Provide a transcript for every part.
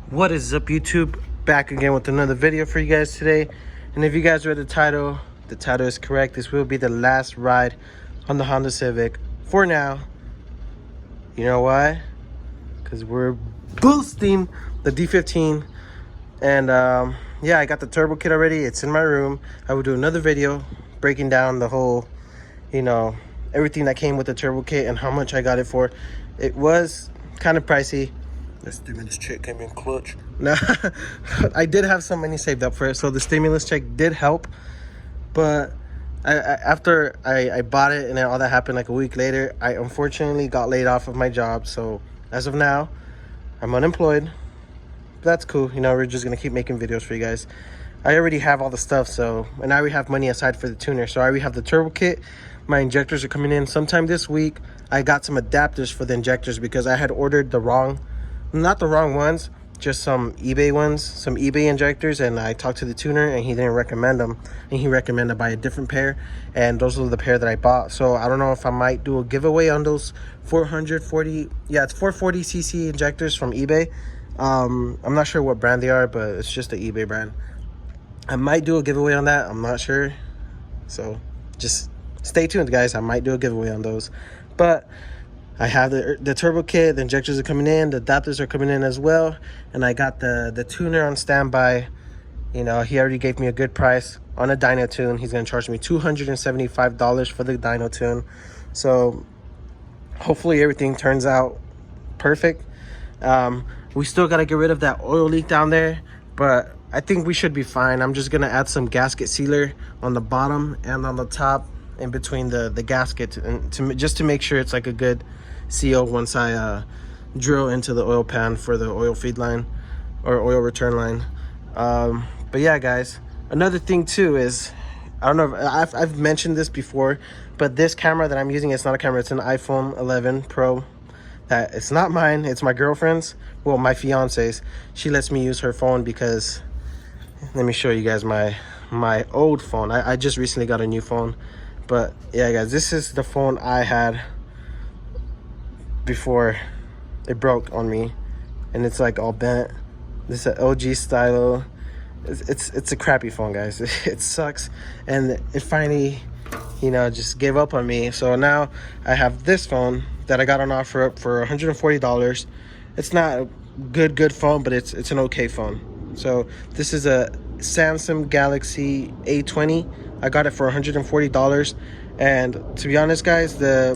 What is up, YouTube? Back again with another video for you guys today. And if you guys read the title is correct. This will be the last ride on the Honda Civic for now. You know why? Because we're boosting the D15. And yeah, I got the turbo kit already. It's in my room. I will do another video breaking down the whole, everything that came with the turbo kit and how much I got it for. It was kind of pricey. The stimulus check came in clutch. No, I did have some money saved up for it, so the stimulus check did help. But after I bought it and then all that happened like a week later, I unfortunately got laid off of my job. So as of now, I'm unemployed. But that's cool. We're just gonna keep making videos for you guys. I already have all the stuff, and I already have money aside for the tuner. So I already have the turbo kit. My injectors are coming in sometime this week. I got some adapters for the injectors because I had ordered not the wrong ones, just some eBay ones, some eBay injectors, and I talked to the tuner and he didn't recommend them, and he recommended I buy a different pair, and those are the pair that I bought. So I don't know if I might do a giveaway on those 440cc injectors from eBay. I'm not sure what brand they are, but it's just the eBay brand. I might do a giveaway on that. I'm not sure, so just stay tuned, guys. I might do a giveaway on those. But I have the turbo kit, the injectors are coming in, the adapters are coming in as well, and I got the tuner on standby. He already gave me a good price on a dyno tune. He's going to charge me $275 for the dyno tune. So hopefully everything turns out perfect. We still got to get rid of that oil leak down there, but I think we should be fine. I'm just going to add some gasket sealer on the bottom and on the top in between the gasket, and just to make sure it's like a good seal once I drill into the oil pan for the oil feed line or oil return line. But yeah, guys, another thing too is, I don't know if I've mentioned this before, but this camera that I'm using, it's not a camera, it's an iPhone 11 Pro. That it's not mine, it's my girlfriend's, well, my fiance's. She lets me use her phone because, let me show you guys my old phone. I just recently got a new phone. But yeah, guys, this is the phone I had before it broke on me, and it's like all bent. This is an LG stylo. It's a crappy phone, guys. It sucks, and it finally just gave up on me. So now I have this phone that I got on offer for $140. It's not a good phone, but it's an okay phone. So this is a Samsung Galaxy A20. I got it for $140, and to be honest, guys, the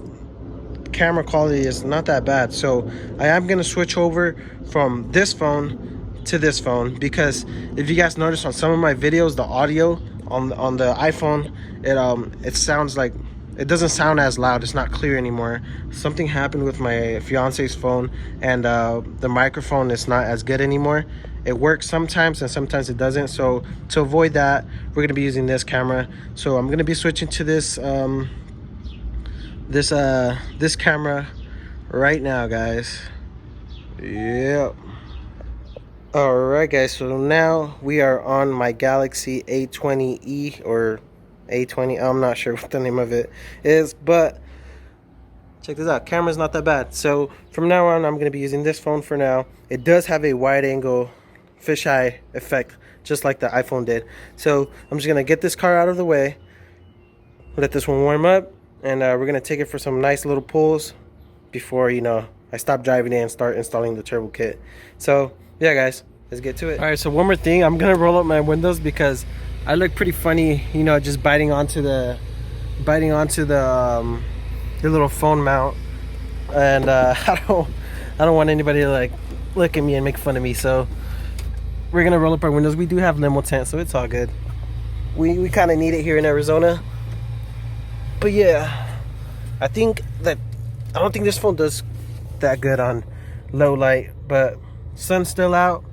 camera quality is not that bad. So I am going to switch over from this phone to this phone, because if you guys notice on some of my videos, the audio on the iPhone, it sounds like, it doesn't sound as loud. It's not clear anymore. Something happened with my fiance's phone, and the microphone is not as good anymore. It works sometimes and sometimes it doesn't. So to avoid that, we're going to be using this camera. So I'm going to be switching to this this camera right now, guys. Yep. All right, guys, so now we are on my Galaxy A20e or A20. I'm not sure what the name of it is, but check this out. Camera's not that bad. So from now on, I'm going to be using this phone for now. It does have a wide angle fisheye effect, just like the iPhone did. So I'm just going to get this car out of the way, let this one warm up, and we're going to take it for some nice little pulls before I stop driving it and start installing the turbo kit. So yeah, guys, let's get to it. All right, so one more thing, I'm gonna roll up my windows because I look pretty funny, just biting onto the little phone mount, and I don't want anybody to like look at me and make fun of me. So we're gonna roll up our windows. We do have limo tent, so it's all good. We kind of need it here in Arizona. But yeah, I don't think this phone does that good on low light, but sun's still out,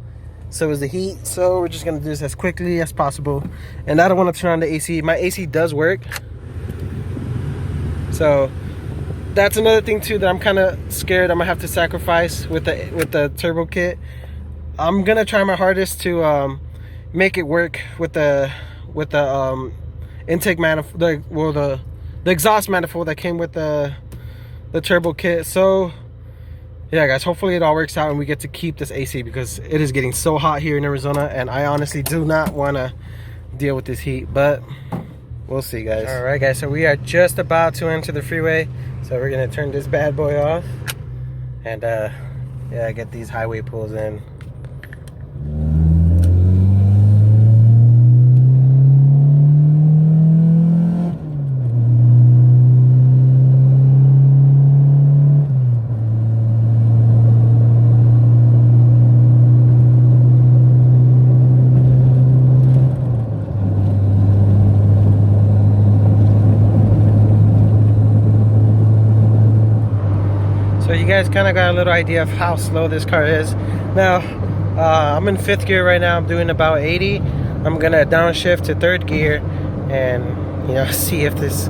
so is the heat. So we're just gonna do this as quickly as possible, and I don't want to turn on the AC. My AC does work, so that's another thing too that I'm kind of scared I'm gonna have to sacrifice with the turbo kit. I'm gonna try my hardest to make it work with the intake manifold, the exhaust manifold that came with the turbo kit. So yeah guys, hopefully it all works out and we get to keep this AC, because it is getting so hot here in Arizona and I honestly do not want to deal with this heat, but we'll see guys. All right guys, so we are just about to enter the freeway, so we're gonna turn this bad boy off and yeah, get these highway pulls in. So you guys kind of got a little idea of how slow this car is. Now, I'm in 5th gear right now. I'm doing about 80. I'm gonna downshift to 3rd gear and, you know, see if this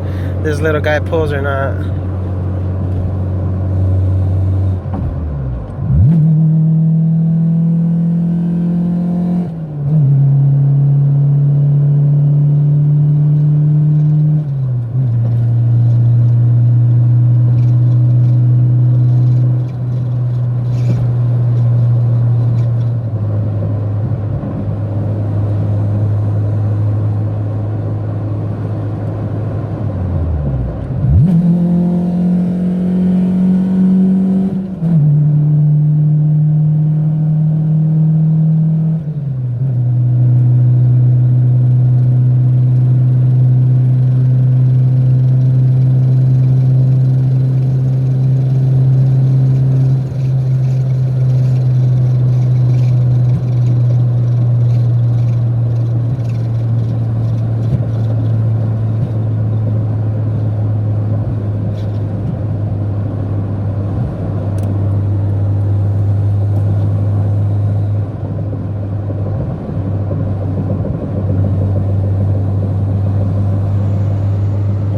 little guy pulls or not.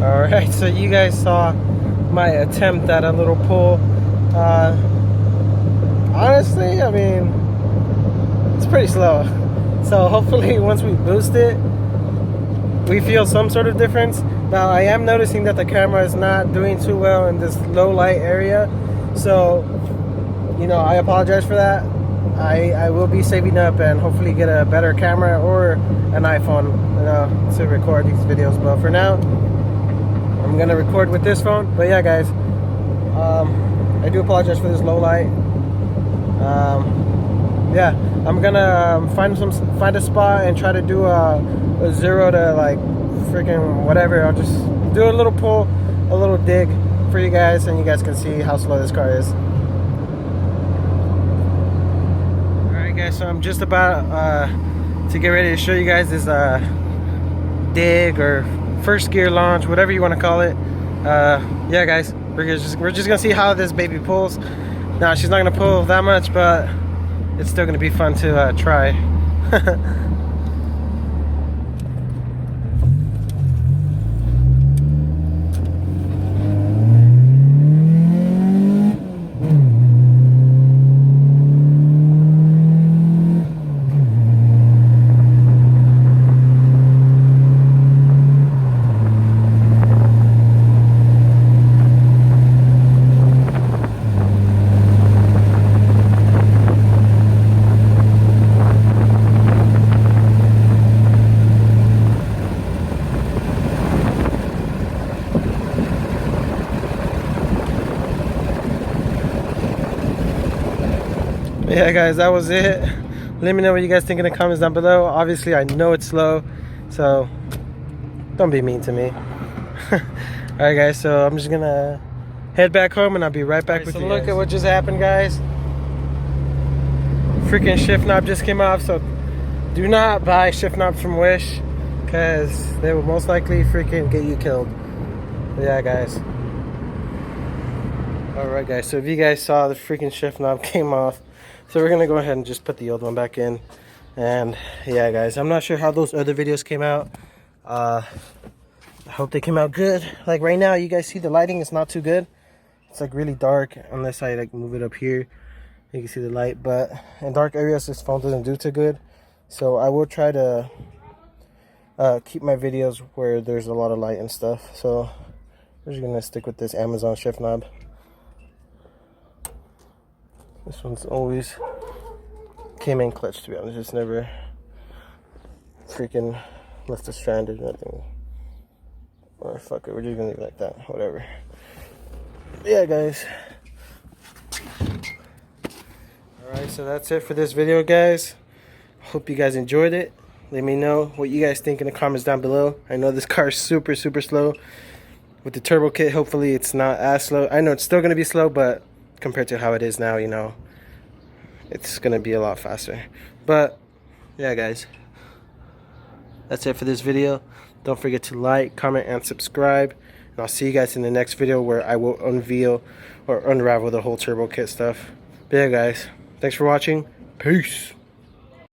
Alright, so you guys saw my attempt at a little pull. Honestly, I mean, it's pretty slow. So hopefully once we boost it, we feel some sort of difference. Now I am noticing that the camera is not doing too well in this low light area. So, you know, I apologize for that. I will be saving up and hopefully get a better camera or an iPhone, you know, to record these videos. But for now, I'm gonna record with this phone. But yeah guys, I do apologize for this low light. Yeah, I'm gonna find a spot and try to do a 0 to like freaking whatever. I'll just do a little pull, a little dig for you guys, and you guys can see how slow this car is. Alright guys, so I'm just about to get ready to show you guys this dig or 1st gear launch, whatever you want to call it. Yeah guys, we're just gonna see how this baby pulls. Now she's not gonna pull that much, but it's still gonna be fun to try. Yeah guys, that was it. Let me know what you guys think in the comments down below. Obviously I know it's slow, so don't be mean to me. Alright guys, so I'm just gonna head back home and I'll be right back with you guys. Look at what just happened guys. Freaking shift knob just came off, so do not buy shift knobs from Wish, because they will most likely freaking get you killed. But yeah guys. Alright guys, so if you guys saw, the freaking shift knob came off. So we're gonna go ahead and just put the old one back in. And yeah guys, I'm not sure how those other videos came out. I hope they came out good. Like right now, you guys see the lighting is not too good. It's like really dark unless I like move it up here. You can see the light, but in dark areas this phone doesn't do too good. So I will try to keep my videos where there's a lot of light and stuff. So we're just gonna stick with this Amazon shift knob. This one's always came in clutch, to be honest. It's never freaking left us stranded or nothing. Or fuck it, we're just gonna leave it like that. Whatever. Yeah, guys. Alright, so that's it for this video, guys. Hope you guys enjoyed it. Let me know what you guys think in the comments down below. I know this car is super slow. With the turbo kit, hopefully it's not as slow. I know it's still going to be slow, but compared to how it is now, you know, it's going to be a lot faster. But, yeah, guys. That's it for this video. Don't forget to like, comment, and subscribe. And I'll see you guys in the next video where I will unveil or unravel the whole turbo kit stuff. But yeah, guys. Thanks for watching. Peace.